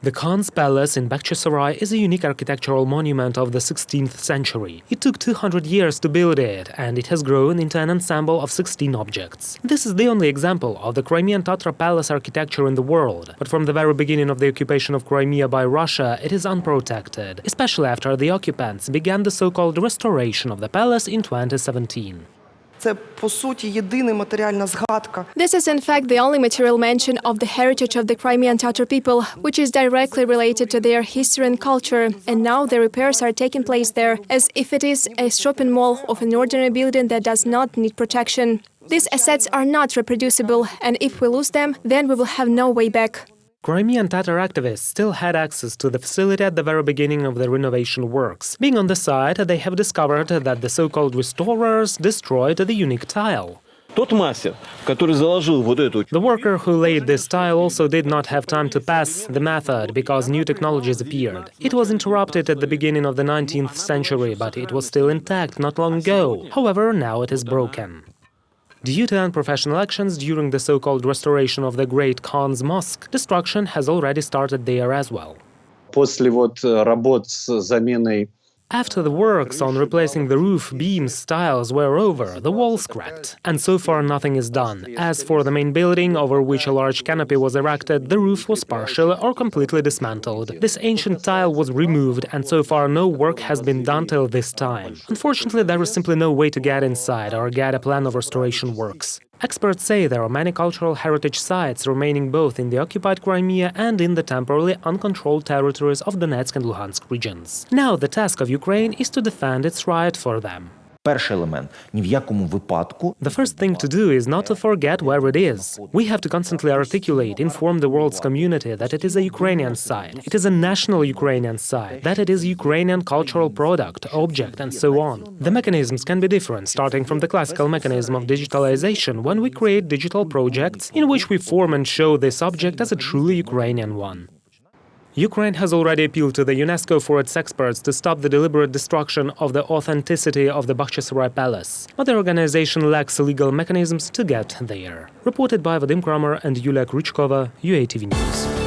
The Khan's Palace in Bakhchysarai is a unique architectural monument of the 16th century. It took 200 years to build it, and it has grown into an ensemble of 16 objects. This is the only example of the Crimean Tatra Palace architecture in the world, but from the very beginning of the occupation of Crimea by Russia, it is unprotected, especially after the occupants began the so-called restoration of the palace in 2017. This is in fact the only material mention of the heritage of the Crimean Tatar people, which is directly related to their history and culture, and now the repairs are taking place there, as if it is a shopping mall of an ordinary building that does not need protection. These assets are not reproducible, and if we lose them, then we will have no way back. Crimean Tatar activists still had access to the facility at the very beginning of the renovation works. Being on the site, they have discovered that the so-called restorers destroyed the unique tile. The worker who laid this tile also did not have time to pass the method because new technologies appeared. It was interrupted at the beginning of the 19th century, but it was still intact not long ago. However, now it is broken. Due to unprofessional actions during the so-called restoration of the Great Khan's Mosque, destruction has already started there as well. After the works on replacing the roof beams, tiles were over, the walls cracked. And so far nothing is done. As for the main building, over which a large canopy was erected, the roof was partially or completely dismantled. This ancient tile was removed, and so far no work has been done till this time. Unfortunately, there is simply no way to get inside or get a plan of restoration works. Experts say there are many cultural heritage sites remaining both in the occupied Crimea and in the temporarily uncontrolled territories of Donetsk and Luhansk regions. Now the task of Ukraine is to defend its right for them. The first thing to do is not to forget where it is. We have to constantly articulate, inform the world's community that it is a Ukrainian site, it is a national Ukrainian site, that it is a Ukrainian cultural product, object, and so on. The mechanisms can be different, starting from the classical mechanism of digitalization, when we create digital projects in which we form and show this object as a truly Ukrainian one. Ukraine has already appealed to the UNESCO for its experts to stop the deliberate destruction of the authenticity of the Bakhchysarai Palace, but the organization lacks legal mechanisms to get there. Reported by Vadim Kramer and Yulia Krychkova, UATV News.